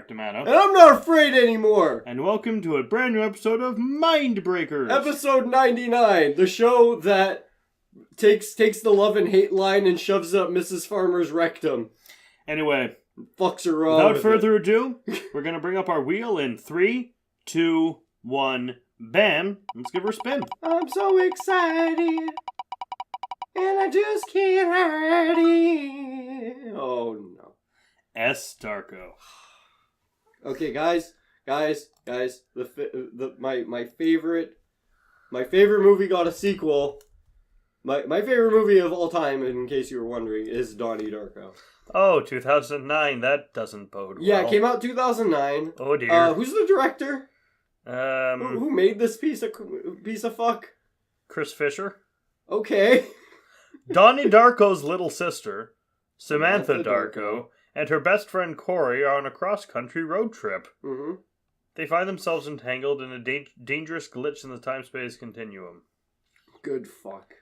Arctimano. And I'm not afraid anymore! And welcome to a brand new episode of Mindbreakers! Episode 99, the show that takes the love and hate line and shoves it up Mrs. Farmer's rectum. Anyway, fucks her wrong. Without further ado, we're going to bring up our wheel in 3, 2, 1, bam! Let's give her a spin. I'm so excited, and I just can't hide it. Oh no. Darko. Okay, guys. My favorite movie got a sequel. My favorite movie of all time, in case you were wondering, is Donnie Darko. Oh, 2009. That doesn't bode well. Yeah, it came out 2009. Oh dear. Who's the director? Who made this piece of fuck? Chris Fisher. Okay. Donnie Darko's little sister, Samantha Darko, and her best friend Corey are on a cross-country road trip. Mm-hmm. They find themselves entangled in a dangerous glitch in the time-space continuum. Good fuck.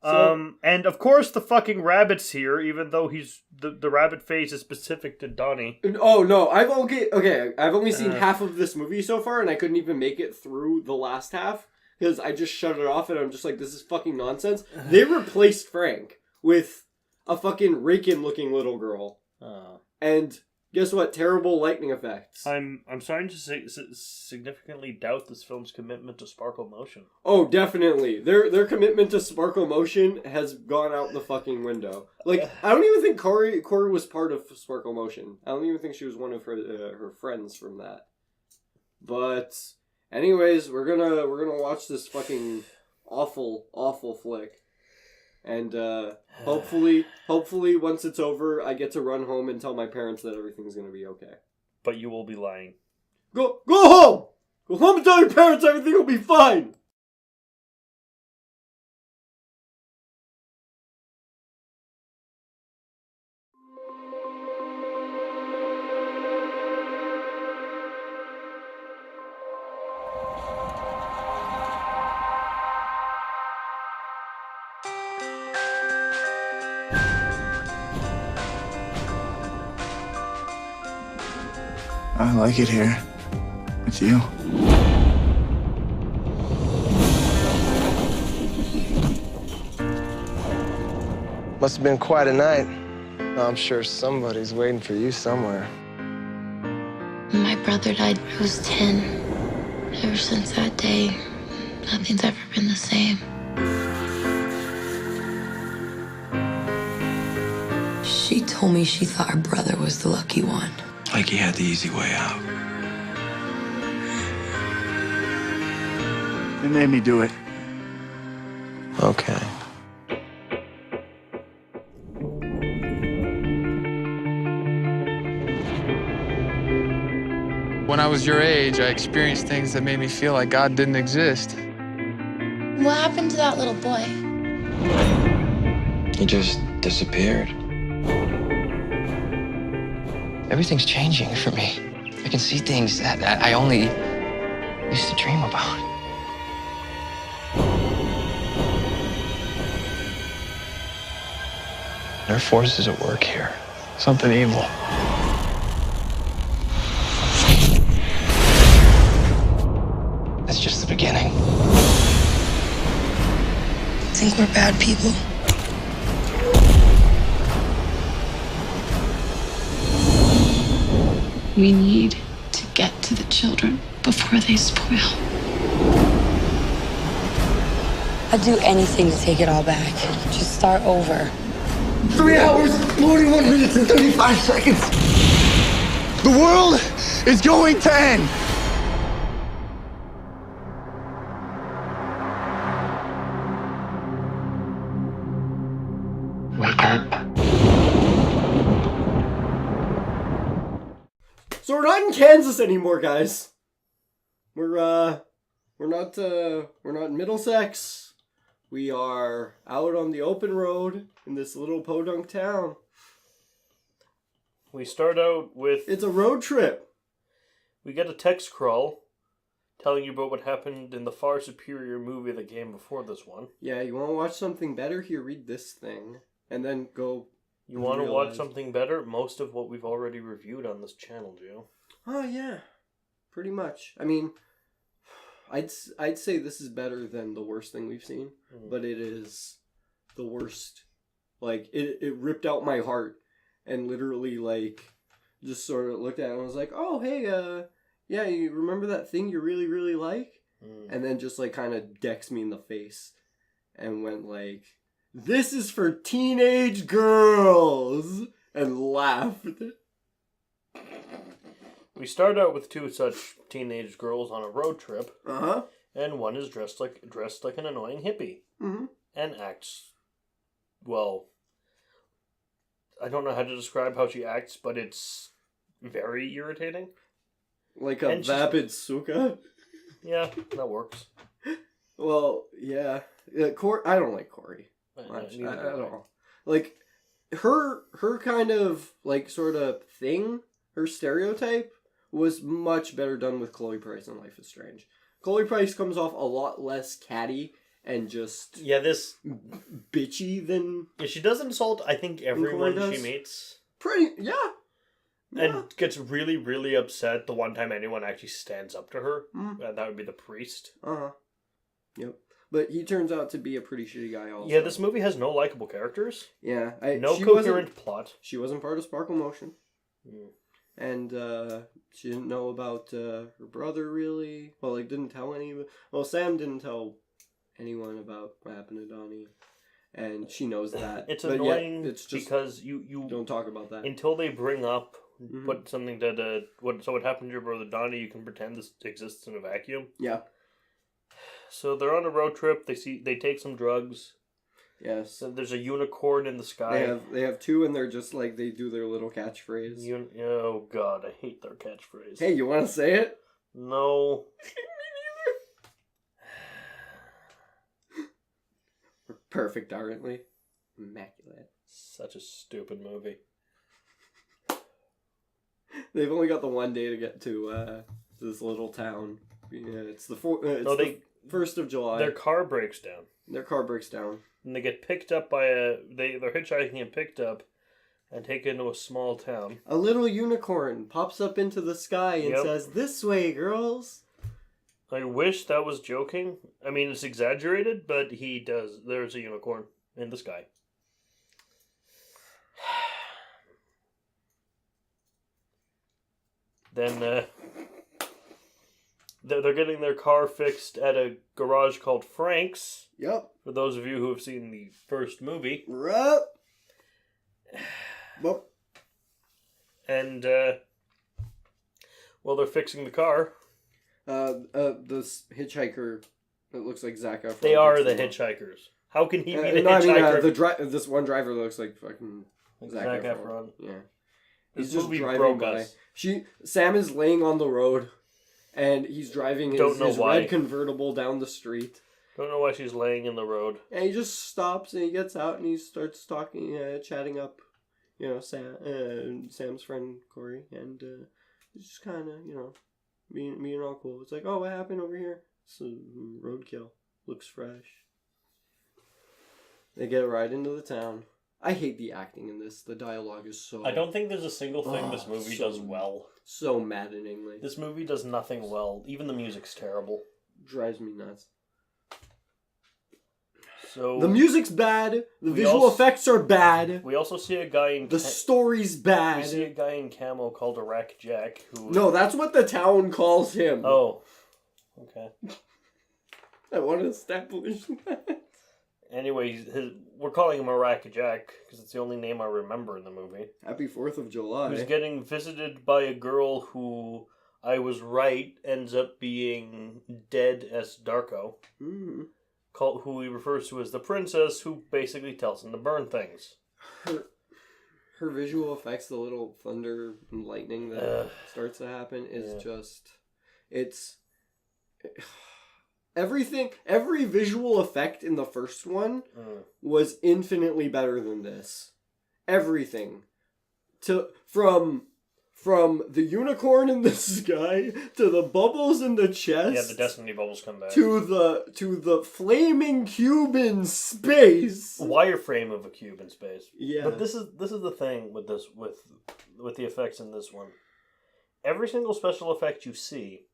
And of course the fucking rabbit's here, even though he's the rabbit face is specific to Donnie. Oh no, I've only seen half of this movie so far, and I couldn't even make it through the last half because I just shut it off, and I'm just like, this is fucking nonsense. They replaced Frank with a fucking Rakin-looking little girl, and guess what? Terrible lightning effects. I'm starting to significantly doubt this film's commitment to sparkle motion. Oh, definitely. Their commitment to sparkle motion has gone out the fucking window. Like, I don't even think Corey was part of sparkle motion. I don't even think she was one of her friends from that. But anyways, we're gonna watch this fucking awful flick. And hopefully once it's over, I get to run home and tell my parents that everything's gonna be okay. But you will be lying. Go home! Go home and tell your parents everything will be fine! I like it here. With you. Must have been quite a night. I'm sure somebody's waiting for you somewhere. My brother died when I was 10. Ever since that day, nothing's ever been the same. She told me she thought her brother was the lucky one. Like he had the easy way out. They made me do it. Okay. When I was your age, I experienced things that made me feel like God didn't exist. What happened to that little boy? He just disappeared. Everything's changing for me. I can see things that I only used to dream about. There are forces at work here. Something evil. That's just the beginning. Think we're bad people? We need to get to the children before they spoil. I'd do anything to take it all back. Just start over. 3 hours, 41 minutes, and 35 seconds. The world is going to end. Wake up. So we're not in Kansas anymore, guys. We're not in Middlesex. We are out on the open road in this little podunk town. We start out with... It's a road trip. We get a text crawl telling you about what happened in the far superior movie that came before this one. Yeah, you want to watch something better? Here, read this thing. And then go... You want to watch something better? Most of what we've already reviewed on this channel, Joe. Oh yeah, pretty much. I mean, I'd say this is better than the worst thing we've seen, but it is the worst. Like it ripped out my heart and literally like just sort of looked at it and was like, oh hey, yeah, you remember that thing you really really like? And then just like kind of decks me in the face and went like, this is for teenage girls, and laughed. We start out with two such teenage girls on a road trip, and one is dressed like an annoying hippie, and acts, well, I don't know how to describe how she acts, but it's very irritating. Like a vapid suka. Yeah, that works. Well, yeah. I don't like Corey much at all. Like, her kind of, like, sort of thing, her stereotype, was much better done with Chloe Price in Life is Strange. Chloe Price comes off a lot less catty and just this bitchy than... Yeah, she does insult, I think, everyone she meets. Yeah. And gets really, really upset the one time anyone actually stands up to her. And that would be the priest. Yep. But he turns out to be a pretty shitty guy also. Yeah, this movie has no likable characters. Yeah. No coherent plot. She wasn't part of Sparkle Motion. And she didn't know about her brother, really. Well, like, didn't tell anyone. Well, Sam didn't tell anyone about what happened to Donnie. And she knows that. It's annoying it's just because you don't talk about that. Until they bring up what something that what happened to your brother Donnie, you can pretend this exists in a vacuum. Yeah. So they're on a road trip. They take some drugs. Yes. So there's a unicorn in the sky. They have two, and they're just like they do their little catchphrase. Oh God, I hate their catchphrase. Hey, you want to say it? No. We're perfect, aren't we? Immaculate. Such a stupid movie. They've only got the one day to get to this little town. Yeah, it's the 1st of July. Their car breaks down. And they get picked up by they're hitchhiking and picked up and taken to a small town. A little unicorn pops up into the sky and says, "This way, girls." I wish that was joking. I mean, it's exaggerated, but he does. There's a unicorn in the sky. Then they're getting their car fixed at a garage called Frank's. Yep. For those of you who have seen the first movie. Right. Well. And, while they're fixing the car. This hitchhiker, it looks like Zac Efron. They are the hitchhikers. How can he be the hitchhiker? I mean, this one driver looks like fucking Zac Efron. Yeah. He's just driving by. Sam is laying on the road, and he's driving his red convertible down the street. Don't know why she's laying in the road. And he just stops, and he gets out, and he starts chatting up, Sam's friend Corey, and he's just kind of, being all cool. It's like, oh, what happened over here? It's a roadkill. Looks fresh. They get right into the town. I hate the acting in this. The dialogue is so... I don't think there's a single thing this movie does well. So maddeningly. This movie does nothing well. Even the music's terrible. Drives me nuts. So the music's bad. The visual effects are bad. We also see a guy in... The story's bad. We see a guy in camo called Iraq Jack who... No, that's what the town calls him. Oh. Okay. I want to establish that. Anyway, we're calling him Iraq Jack because it's the only name I remember in the movie. Happy 4th of July. Who's getting visited by a girl who, I was right, ends up being dead as Darko. Mm-hmm. Who he refers to as the princess, who basically tells him to burn things. Her visual effects, the little thunder and lightning that starts to happen, is just... It's... Every visual effect in the first one was infinitely better than this. Everything. From the unicorn in the sky to the bubbles in the chest. Yeah, the Destiny bubbles come back. To the flaming cube in space. A wireframe of a cube in space. Yeah. But this is the thing with this with the effects in this one. every single special effect you see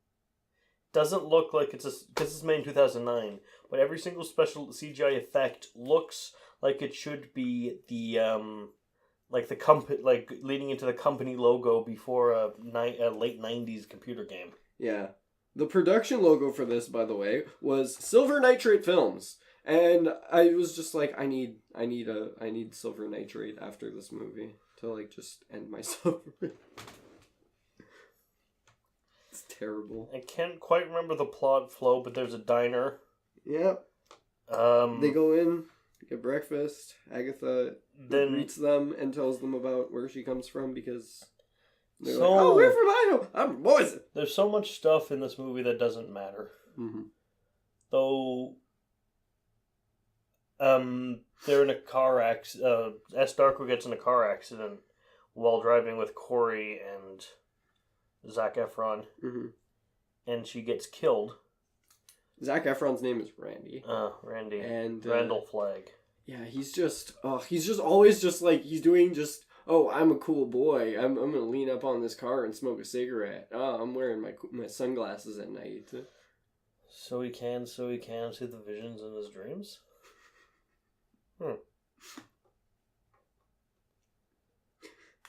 doesn't look like because it's made in 2009, but every single special CGI effect looks like it should be the leading into the company logo before a late 90s computer game. Yeah. The production logo for this, by the way, was Silver Nitrate Films. And I was just like, I need Silver Nitrate after this movie to like just end my suffering. It's terrible. I can't quite remember the plot flow, but there's a diner. Yep. They go in, get breakfast. Agatha then greets them and tells them about where she comes from because they're like, oh, we're from Idaho. I'm from Boise. There's so much stuff in this movie that doesn't matter. Mm-hmm. Though, they're in a car accident. Darko gets in a car accident while driving with Corey and Zac Efron, and she gets killed. Zac Efron's name is Randy. Randy. And Randall Flagg. Yeah, he's just always just like, he's doing just, oh, I'm a cool boy. I'm gonna lean up on this car and smoke a cigarette. Oh, I'm wearing my sunglasses at night. So he can see the visions in his dreams?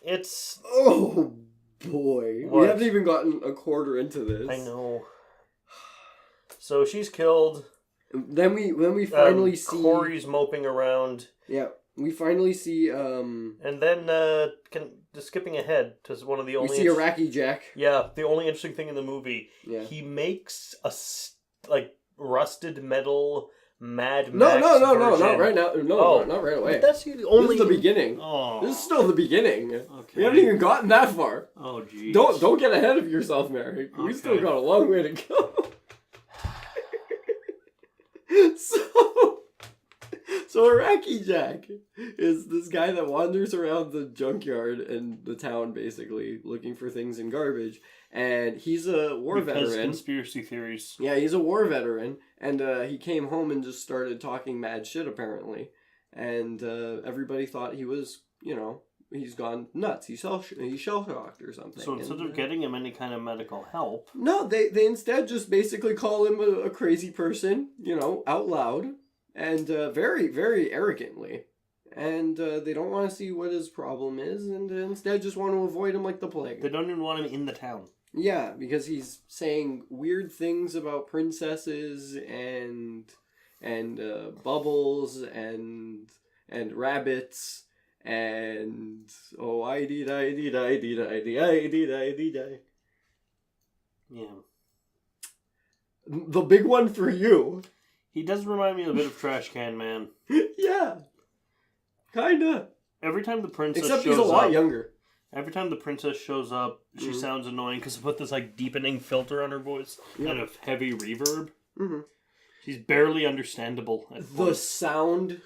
It's... Oh, boy. What? We haven't even gotten a quarter into this. I know. So she's killed. Then we finally see... Corey's moping around. Yeah. We finally see... And then, just skipping ahead to one of the only... We see Iraqi Jack. Yeah, the only interesting thing in the movie. Yeah. He makes a, rusted metal Mad Max No, version. not right now. No, not right away. But that's the only... This is the beginning. Oh. This is still the beginning. Okay. We haven't even gotten that far. Oh, jeez. Don't get ahead of yourself, Mary. Okay. We still got a long way to go. So Iraqi Jack is this guy that wanders around the junkyard in the town, basically, looking for things in garbage. And he's a war veteran. Conspiracy theories. Yeah, he's a war veteran. And he came home and just started talking mad shit, apparently. And everybody thought he was, he's gone nuts. He's shell-shocked or something. So instead of getting him any kind of medical help... No, they instead just basically call him a crazy person, out loud. And very, very arrogantly. And they don't want to see what his problem is, and instead just want to avoid him like the plague. They don't even want him in the town. Yeah, because he's saying weird things about princesses and bubbles and rabbits and Yeah. The big one for you. He does remind me a bit of Trash Can Man. Yeah. Kinda. Every time the princess shows up... Except he's a lot younger. Every time the princess shows up, she sounds annoying because I put this deepening filter on her voice and a heavy reverb. Mm-hmm. She's barely understandable. The sound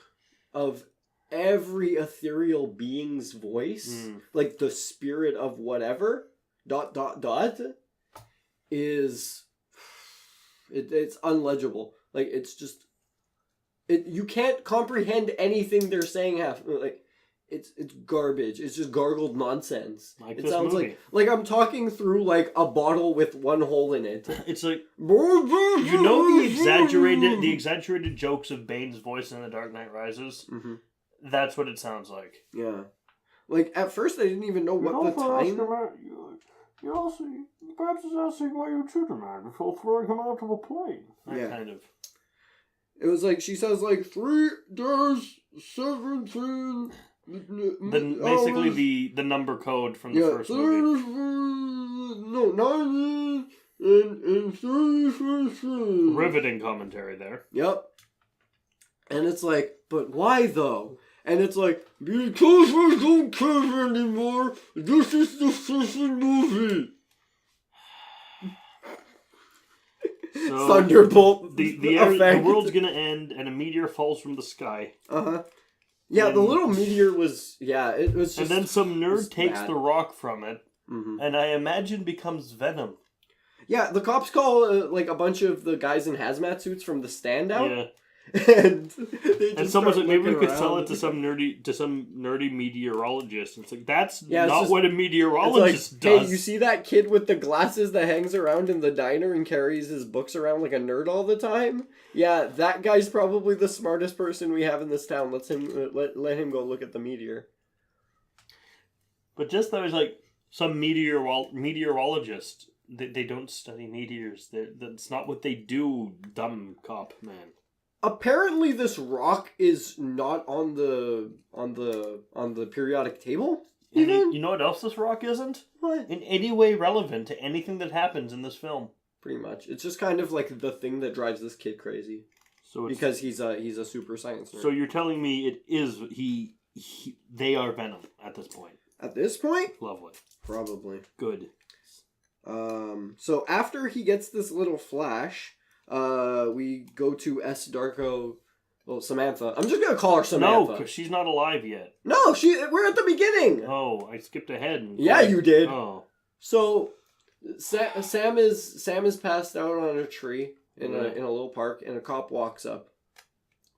of every ethereal being's voice, like the spirit of whatever, ... is... It's unlegible. Like, it's just... you can't comprehend anything they're saying it's garbage. It's just gargled nonsense. It sounds movie. like I'm talking through a bottle with one hole in it. It's like the exaggerated jokes of Bane's voice in The Dark Knight Rises. Mm-hmm. That's what it sounds like. Yeah, at first I didn't even know what the time. Perhaps he's asking why you shoot a man before throwing him out of a plane. Kind of. It was she says 3 days 17. Basically the number code from the first movie. No, 9 and 33. Riveting commentary there. Yep. And it's but why though? And it's because I don't care anymore. This is the fucking movie. So Thunderbolt. The world's gonna end and a meteor falls from the sky. Yeah, the little meteor was... Yeah, it was just... And then some nerd takes the rock from it, and I imagine becomes Venom. Yeah, the cops call, a bunch of the guys in hazmat suits from the stand out. Yeah. And someone's like, maybe we could sell it to some nerdy meteorologist. And it's like, that's not what a meteorologist does. Hey, you see that kid with the glasses that hangs around in the diner and carries his books around like a nerd all the time? Yeah, that guy's probably the smartest person we have in this town. Let him go look at the meteor. But just that was like some meteorologist. They don't study meteors. That's not what they do, dumb cop man. Apparently, this rock is not on the periodic table. You know what else this rock isn't? What? In any way relevant to anything that happens in this film. Pretty much, it's just kind of like the thing that drives this kid crazy. So because he's a super science nerd. So you're telling me it is they are Venom at this point. At this point, lovely. Probably good. So after he gets this little flash. We go to Darko. Well, Samantha. I'm just gonna call her Samantha. No, because she's not alive yet. No, we're at the beginning. Oh, I skipped ahead. Yeah, you did. Oh. So, Sam is passed out on a tree in a little park, and a cop walks up,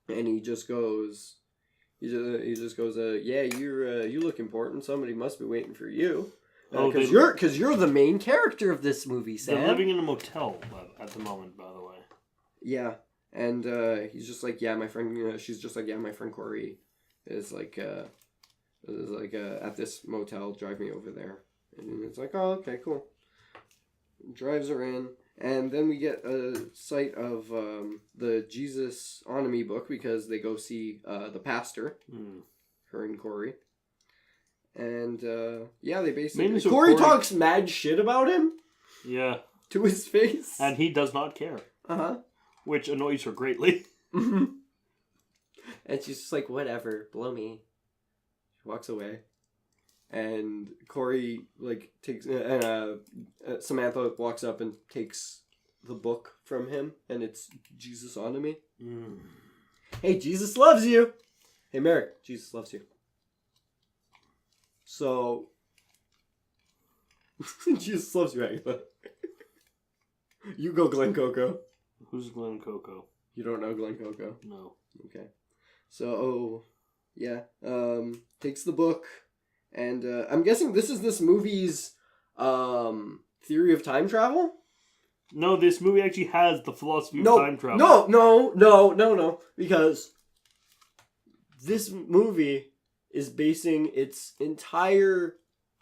and he just goes, yeah, you look important. Somebody must be waiting for you. Because you're the main character of this movie, Sam. They're living in a motel at the moment, by the way. Yeah, and he's just like, yeah, my friend. She's just like, yeah, my friend Corey is like at this motel. Drive me over there, and it's like, oh, okay, cool. Drives her in, and then we get a sight of the Jesus Onomy book because they go see the pastor, her and Corey. And, they basically... Corey talks mad shit about him. Yeah. To his face. And he does not care. Uh-huh. Which annoys her greatly. Mm-hmm. And she's just like, whatever, blow me. She walks away. And Corey, takes... Samantha walks up and takes the book from him. And it's Jesus Onomy. Hey, Jesus loves you! Hey, Merrick, Jesus loves you. So, Jesus loves you, Agatha. You go, Glen Coco. Who's Glen Coco? You don't know Glen Coco? No. Okay. So, takes the book, and I'm guessing this is this movie's theory of time travel? No, this movie actually has the philosophy of time travel. No, because this movie is basing its entire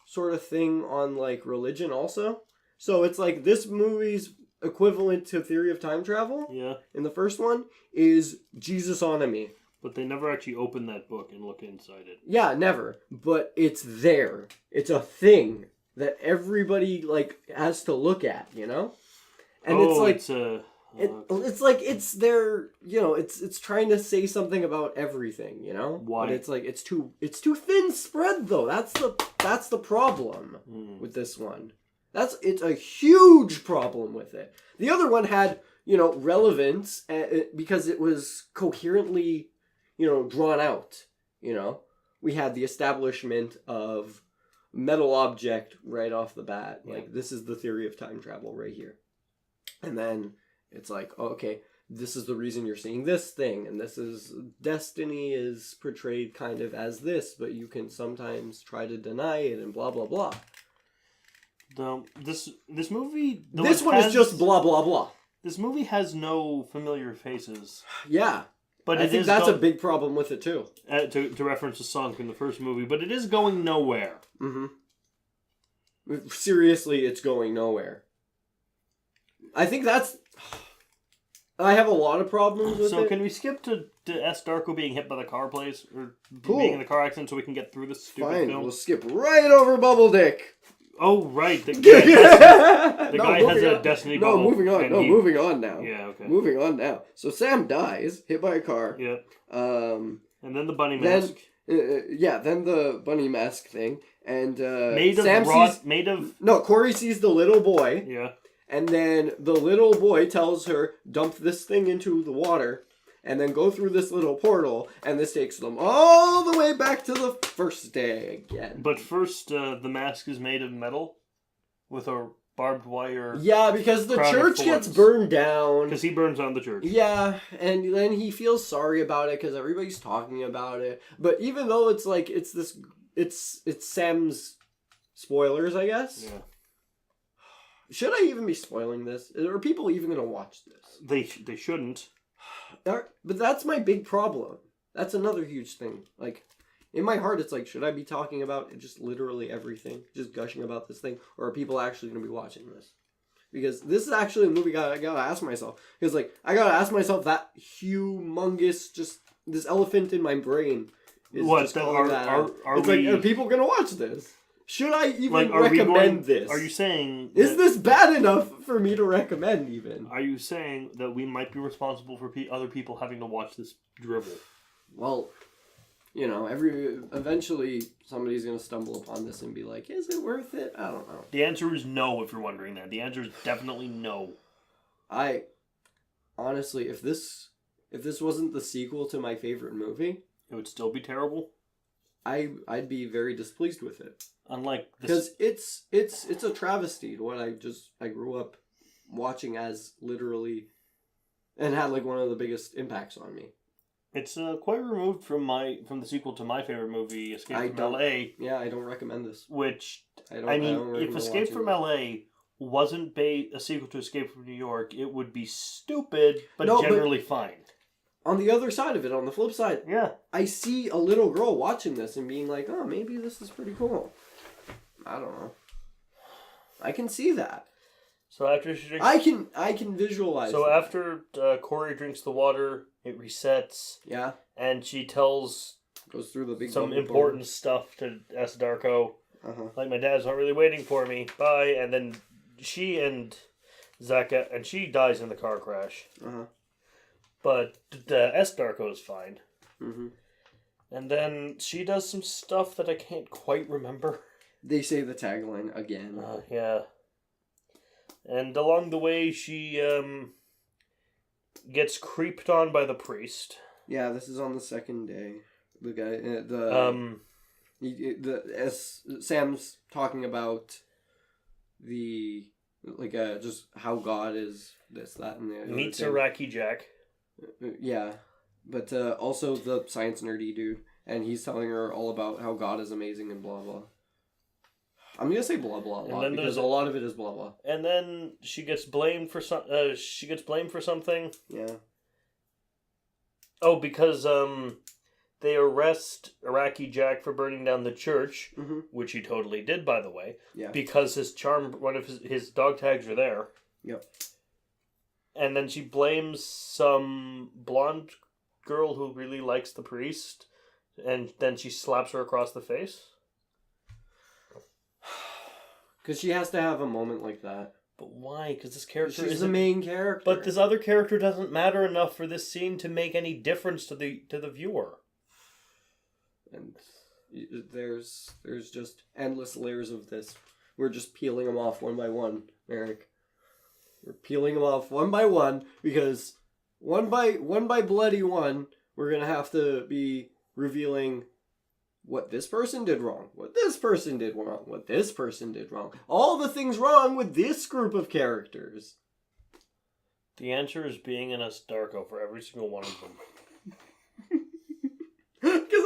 sort of thing on, religion also. So it's like this movie's equivalent to Theory of Time Travel. Yeah. In the first one is Jesus Onomy. But they never actually open that book and look inside it. Yeah, never. But it's there. It's a thing that everybody, has to look at, you know? And it's like it's their, it's trying to say something about everything, you know. Why? But it's too thin spread though. That's the problem with this one. It's a huge problem with it. The other one had relevance because it was coherently drawn out. We had the establishment of metal object right off the bat. Yeah. This is the theory of time travel right here, and then. It's like, okay, this is the reason you're seeing this thing, and this is destiny is portrayed kind of as this, but you can sometimes try to deny it, and blah blah blah. This movie. This one is just blah blah blah. This movie has no familiar faces. Yeah, but I think that's a big problem with it too. To reference a song from the first movie, but it is going nowhere. Mm-hmm. Seriously, it's going nowhere. I think that's. I have a lot of problems with it. So can we skip to Darko being hit by the car, please? Or being in the car accident so we can get through this stupid film? We'll skip right over Bubble Dick. Oh, right. The guy has a destiny bubble. Moving on. Moving on now. Yeah, okay. Moving on now. So Sam dies, hit by a car. Yeah. And then the bunny mask. Then the bunny mask thing. And Corey sees the little boy. Yeah. And then the little boy tells her, dump this thing into the water, and then go through this little portal, and this takes them all the way back to the first day again. But first, the mask is made of metal with a barbed wire. Yeah, because the crown of church gets thorns. burned down. Because he burns down the church. Yeah, and then he feels sorry about it because everybody's talking about it. But even though it's like it's Sam's spoilers, I guess. Yeah. Should I even be spoiling this? Are people even gonna watch this? They shouldn't. But that's my big problem. That's another huge thing. Like, in my heart, it's like, should I be talking about just literally everything? Just gushing about this thing? Or are people actually going to be watching this? Because this is actually a movie I gotta ask myself. Because, like, I gotta ask myself that humongous, just, this elephant in my brain is just calling that out. It's like, are people going to watch this? Should I even recommend this? Are you saying... Is this bad enough for me to recommend, even? Are you saying that we might be responsible for other people having to watch this drivel? Well, you know, eventually somebody's going to stumble upon this and be like, is it worth it? I don't know. The answer is no, if you're wondering that. The answer is definitely no. Honestly, if this wasn't the sequel to my favorite movie... It would still be terrible? I'd be very displeased with it. Unlike this... Because it's a travesty to what I grew up watching as literally... And had, like, one of the biggest impacts on me. It's quite removed from the sequel to my favorite movie, Escape from L.A. Yeah, I don't recommend this. Which, if Escape from L.A. wasn't a sequel to Escape from New York, it would be stupid, but generally fine. On the other side of it, on the flip side, yeah, I see a little girl watching this and being like, oh, maybe this is pretty cool. I don't know. I can see that. So after she drinks... I can visualize So that. after Corey drinks the water, it resets. Yeah. And she goes through the big some important stuff to S. Darko. Uh-huh. Like, my dad's not really waiting for me. Bye. And then she and Zaka... And she dies in the car crash. Uh-huh. But S. Darko is fine. Mm-hmm. And then she does some stuff that I can't quite remember. They say the tagline again. Yeah. And along the way, she gets creeped on by the priest. Yeah, this is on the second day. The guy, Sam's talking about just how God is this, that, and the other meets thing. Iraqi Jack. Yeah, but also the science nerdy dude, and he's telling her all about how God is amazing and blah blah. I'm gonna say blah blah a lot because a lot of it is blah blah. And then she gets blamed for something. Yeah. Oh, because they arrest Iraqi Jack for burning down the church, which he totally did, by the way. Yeah. Because one of his dog tags are there. Yep. And then she blames some blonde girl who really likes the priest, and then she slaps her across the face. Because she has to have a moment like that. But why? Because this character is the main character. But this other character doesn't matter enough for this scene to make any difference to the viewer. And there's just endless layers of this. We're just peeling them off one by one, Eric. We're peeling them off one by one because one by bloody one, we're gonna have to be revealing what this person did wrong, what this person did wrong, what this person did wrong. All the things wrong with this group of characters. The answer is being in S. Darko for every single one of them. Because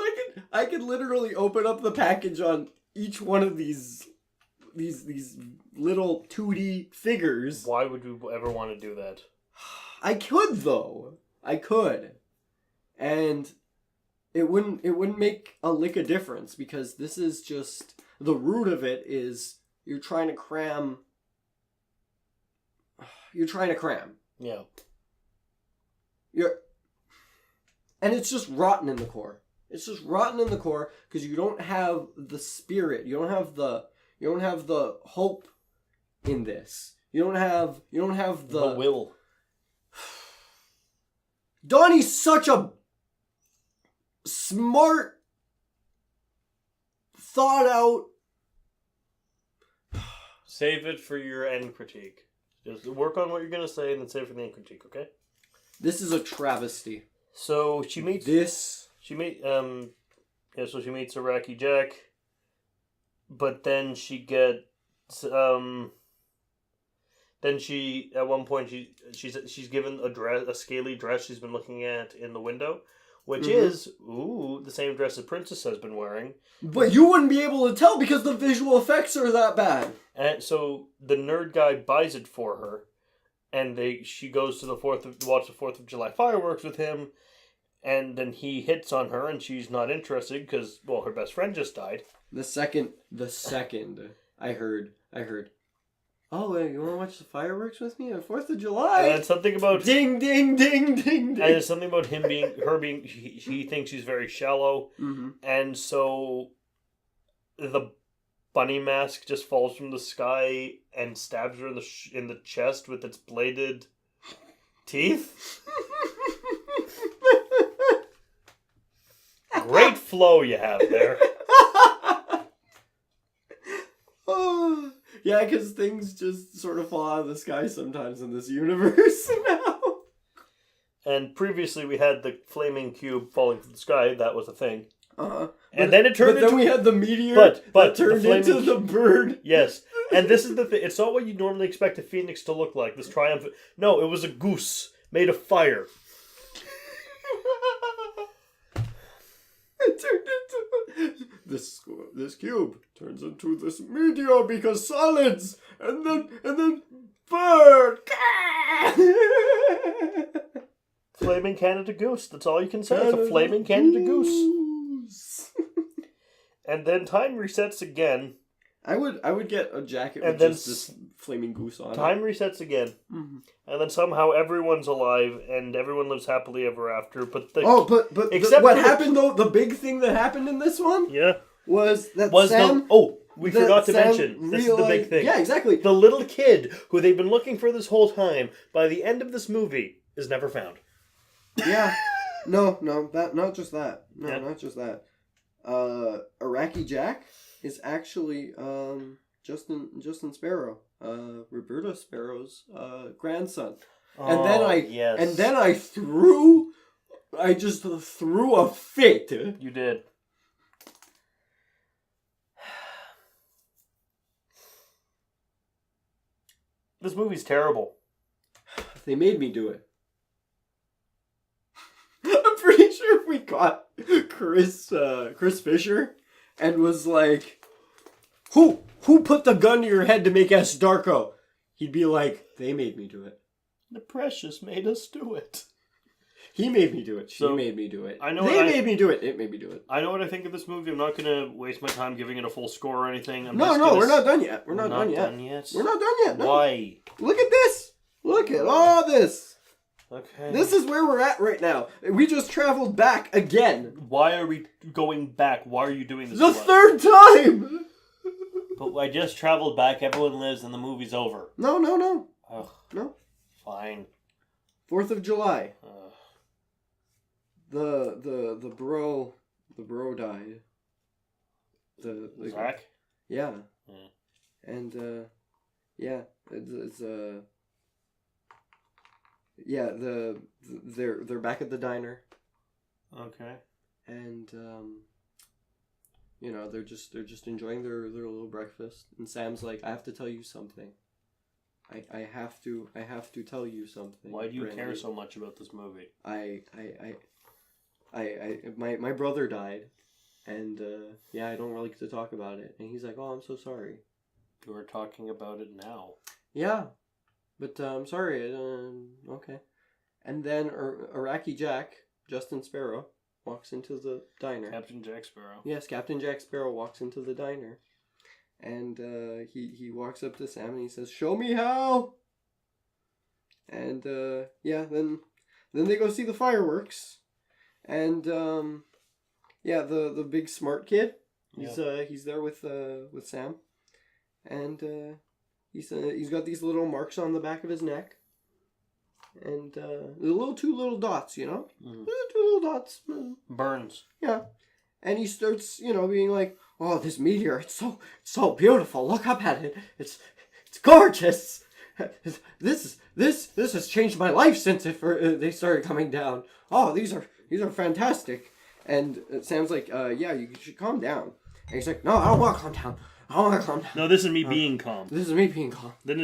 I could literally open up the package on each one of these little 2D figures. Why would you ever want to do that? I could, though. I could. And it wouldn't make a lick of difference because this is just the root of it is you're trying to cram. Yeah. And it's just rotten in the core. It's just rotten in the core because you don't have the spirit. You don't have the hope in this. You don't have the will. Donnie's such a smart, thought out. Save it for your end critique. Just work on what you're gonna say and then save it for the end critique, okay? This is a travesty. So she meets she meets Iraqi Jack, but then she gets Then she, at one point, she's given a scaly dress she's been looking at in the window, which is the same dress the princess has been wearing. But you wouldn't be able to tell because the visual effects are that bad. And so the nerd guy buys it for her, and she goes to watch the 4th of July fireworks with him, and then he hits on her, and she's not interested because, well, her best friend just died. The second I heard, oh, you want to watch the fireworks with me on 4th of July? And it's something about... Ding, ding, ding, ding, ding. And it's something about he thinks she's very shallow, and so the bunny mask just falls from the sky and stabs her in the chest with its bladed teeth. Great flow you have there. Oh, yeah, because things just sort of fall out of the sky sometimes in this universe now. And previously we had the flaming cube falling from the sky. That was a thing. And then we had the meteor that turned into the bird. Yes. And this is the thing. It's not what you normally expect a phoenix to look like. This triumphant... No, it was a goose made of fire. It turned into... This cube turns into this meteor because solids. And then... Bird! Flaming Canada Goose. That's all you can say. It's a flaming Canada Goose. And then time resets again. I would get a jacket with just this flaming goose on it. Time resets again. And then somehow everyone's alive and everyone lives happily ever after. But what happened though, the big thing that happened in this one? Yeah. Was Sam... We forgot to mention, this is the big thing. Yeah, exactly. The little kid who they've been looking for this whole time, by the end of this movie, is never found. Yeah. No, not just that. No, not just that. Iraqi Jack is actually Justin Sparrow, Roberta Sparrow's grandson. And then I just threw a fit. You did. This movie's terrible. They made me do it. I'm pretty sure if we got Chris Fisher and was like, who put the gun to your head to make us Darko? He'd be like, they made me do it. The Precious made us do it. He made me do it. She made me do it. They made me do it. It made me do it. I know what I think of this movie. I'm not going to waste my time giving it a full score or anything. We're not done yet. We're not done yet. We're not done yet. No. Why? Look at this. Look at all this. Okay. This is where we're at right now. We just traveled back again. Why are we going back? Why are you doing this? The third time! But I just traveled back. Everyone lives and the movie's over. No. Ugh. No. Fine. 4th of July. The bro died. The Zach? Yeah. And they're back at the diner. Okay. And they're just enjoying their little breakfast. And Sam's like, I have to tell you something. I have to tell you something. Why do you care so much about this movie? My brother died, and I don't like to talk about it. And he's like, oh, I'm so sorry. You are talking about it now. Yeah, but I'm sorry. Okay. And then Iraqi Jack, Justin Sparrow, walks into the diner. Captain Jack Sparrow. Yes, Captain Jack Sparrow walks into the diner. And he walks up to Sam and he says, show me how! And then they go see the fireworks. And the big smart kid, he's there with Sam. And he's got these little marks on the back of his neck. And two little dots, you know? Mm. 2 little dots. Burns. Yeah. And he starts, being like, oh, this meteor, it's so beautiful. Look up at it. It's gorgeous. This has changed my life since they started coming down. Oh, these are fantastic. And Sam's like, you should calm down. And he's like, no, I don't want to calm down. No, this is me being calm. This is me being calm. Then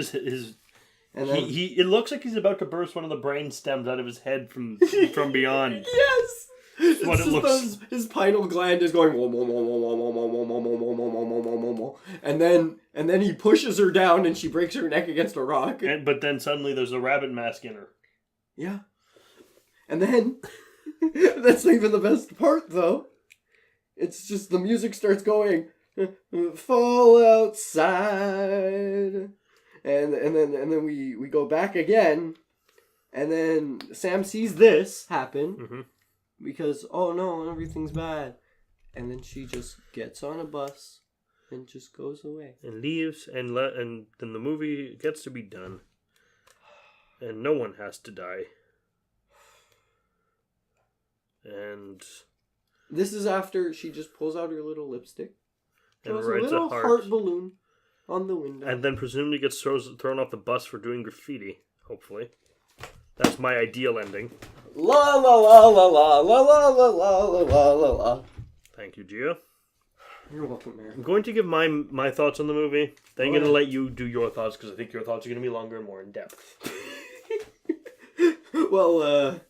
And then it looks like he's about to burst one of the brain stems out of his head from beyond. Yes. What it looks. His pineal gland is going, and then he pushes her down and she breaks her neck against a rock. But then suddenly there's a rabbit mask in her. Yeah. And then that's not even the best part though. It's just the music starts going, fall outside. And then we go back again, and then Sam sees this happen because oh no, everything's bad, and then she just gets on a bus and just goes away and leaves, and then the movie gets to be done, and no one has to die. And this is after she just pulls out her little lipstick, and throws writes a little a heart balloon on the window. And then presumably gets thrown off the bus for doing graffiti, hopefully. That's my ideal ending. La la la la la la la la la la la la. Thank you, Gio. You're welcome, man. I'm going to give my thoughts on the movie. Then I'm going to let you do your thoughts, because I think your thoughts are going to be longer and more in-depth. Well,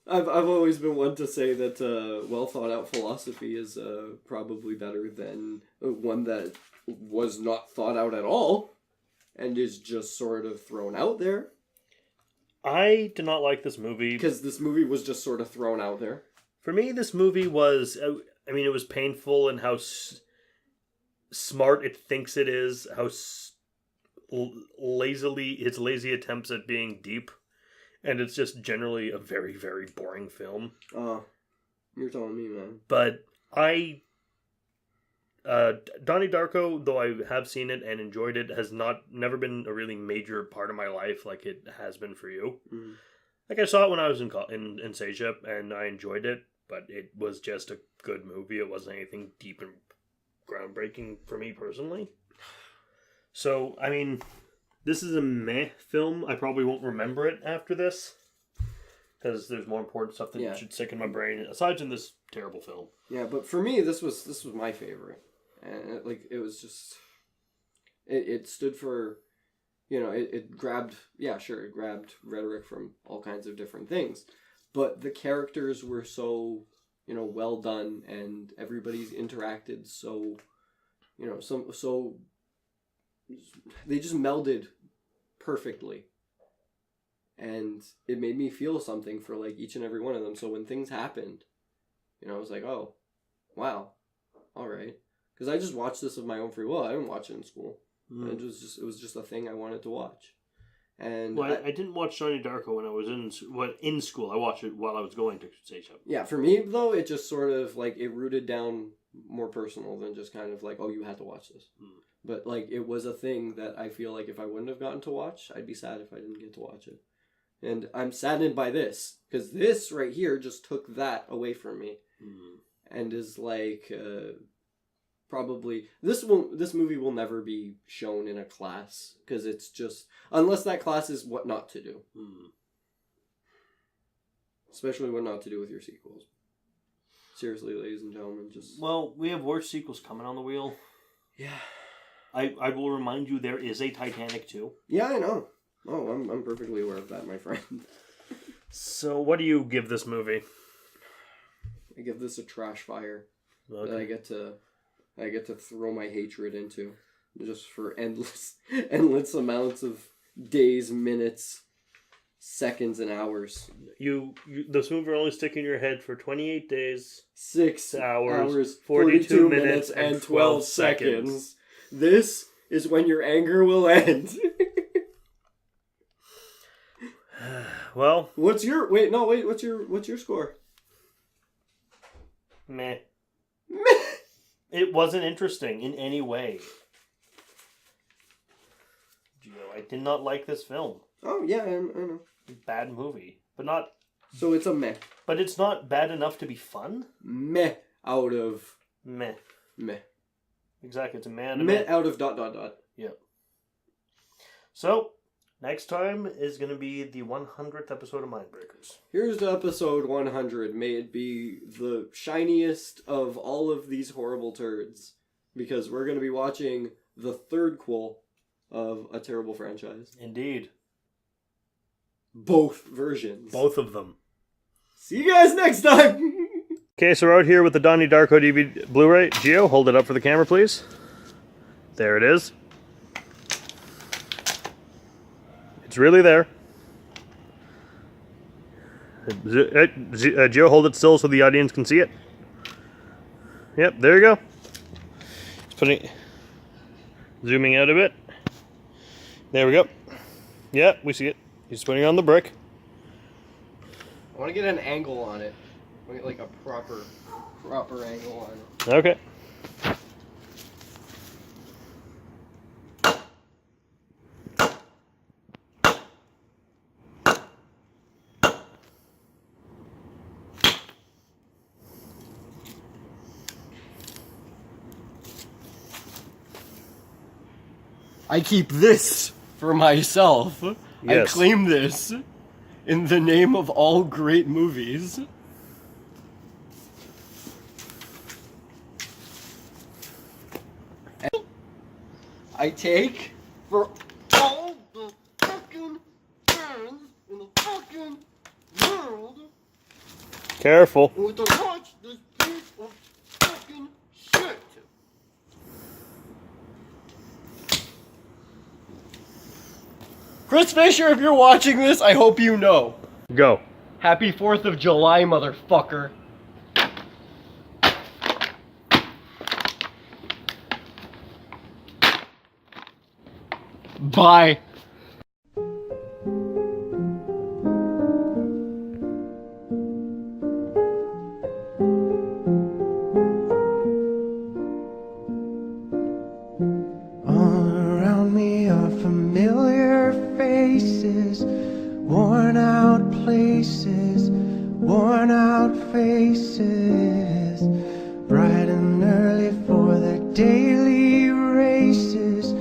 I've always been one to say that well thought out philosophy is probably better than one that was not thought out at all and is just sort of thrown out there. I did not like this movie. Because this movie was just sort of thrown out there. For me, this movie was, it was painful in how smart it thinks it is, how its lazy attempts at being deep. And it's just generally a very, very boring film. Oh, you're telling me, man. But Donnie Darko, though I have seen it and enjoyed it, has never been a really major part of my life like it has been for you. Mm. Like, I saw it when I was in Seja, and I enjoyed it, but it was just a good movie. It wasn't anything deep and groundbreaking for me personally. So, this is a meh film. I probably won't remember it after this, because there's more important stuff that should stick in my brain, aside from this terrible film. Yeah, but for me, this was my favorite. And it was just, it stood for, it grabbed rhetoric from all kinds of different things. But the characters were so, well done, and everybody's interacted so, so they just melded perfectly. And it made me feel something for each and every one of them. So when things happened, I was like, oh, wow, all right. Because I just watched this of my own free will. I didn't watch it in school. It was just a thing I wanted to watch. And I didn't watch Donnie Darko when I was in school. I watched it while I was going to Seja. Yeah, for me though, it just sort of it rooted down more personal than just kind of oh, you had to watch this. But it was a thing that I feel if I wouldn't have gotten to watch, I'd be sad if I didn't get to watch it. And I'm saddened by this, because this right here just took that away from me. And is probably this movie will never be shown in a class, because it's just, unless that class is what not to do. Especially what not to do with your sequels. Seriously, ladies and gentlemen, just... Well, we have worse sequels coming on the wheel. Yeah. I will remind you, there is a Titanic 2. Yeah, I know. Oh, I'm perfectly aware of that, my friend. So, what do you give this movie? I give this a trash fire. Okay. That I get to throw my hatred into, just for endless amounts of days, minutes, seconds, and hours. This movie will only stick in your head for 28 days, 6 hours, 42 minutes, and 12 seconds. This is when your anger will end. Well, what's your score? Meh. It wasn't interesting in any way. Gio, I did not like this film. Oh yeah, I know. Bad movie, but not. So it's a meh. But it's not bad enough to be fun. Meh out of meh. Meh. Exactly, it's a man. Meh out of ... Yep. So, next time is going to be the 100th episode of Mindbreakers. Here's to episode 100. May it be the shiniest of all of these horrible turds. Because we're going to be watching the third quel of a terrible franchise. Indeed. both versions. Both of them. See you guys next time! Okay, so we're out here with the Donnie Darko DVD Blu-ray. Gio, hold it up for the camera, please. There it is. It's really there. Gio, hold it still so the audience can see it. Yep, there you go. Just zooming out a bit. There we go. Yeah, we see it. He's putting it on the brick. I want to get an angle on it. I want to get like a proper angle on it. Okay. I keep this for myself. Yes. I claim this in the name of all great movies. And I take for all the fucking fans in the fucking world. Careful. Who to watch this piece of fucking shit. Chris Fisher, if you're watching this, I hope you know. Go. Happy 4th of July, motherfucker. Bye. All around me are familiar faces, worn out places, worn out faces, bright and early for their daily races,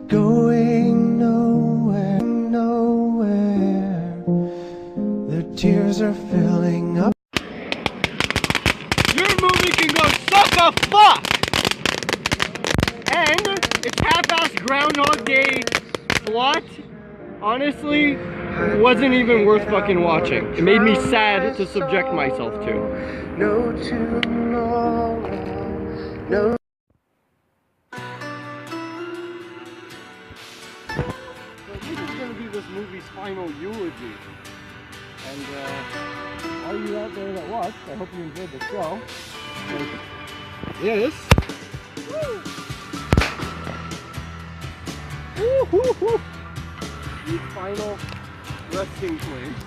going nowhere, nowhere. Their tears are filling up. Your movie can go suck a fuck! And it's half-assed Groundhog Day plot, honestly, wasn't even worth fucking watching. It made me sad to subject myself to. No tomorrow, no. So this is gonna be this movie's final eulogy. And all you out there that watched, I hope you enjoyed the show. This. Woo! Woo-hoo-hoo! The final resting place.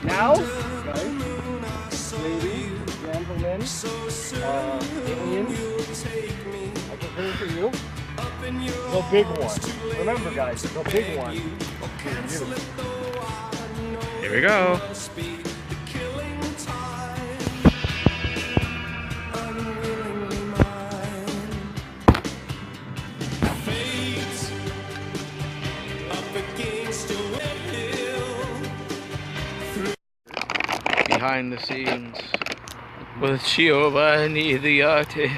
Now, guys, ladies, gentlemen, aliens, I can bring for you the big one. Remember, guys, the big one is you. Here we go. Behind the scenes with Giovanni the artist.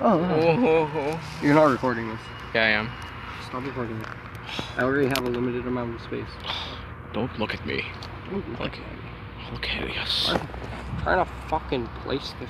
Oh. You're not recording this. Yeah, I am. Stop recording it. I already have a limited amount of space. Don't look at me. Look at us. I'm trying to fucking place this.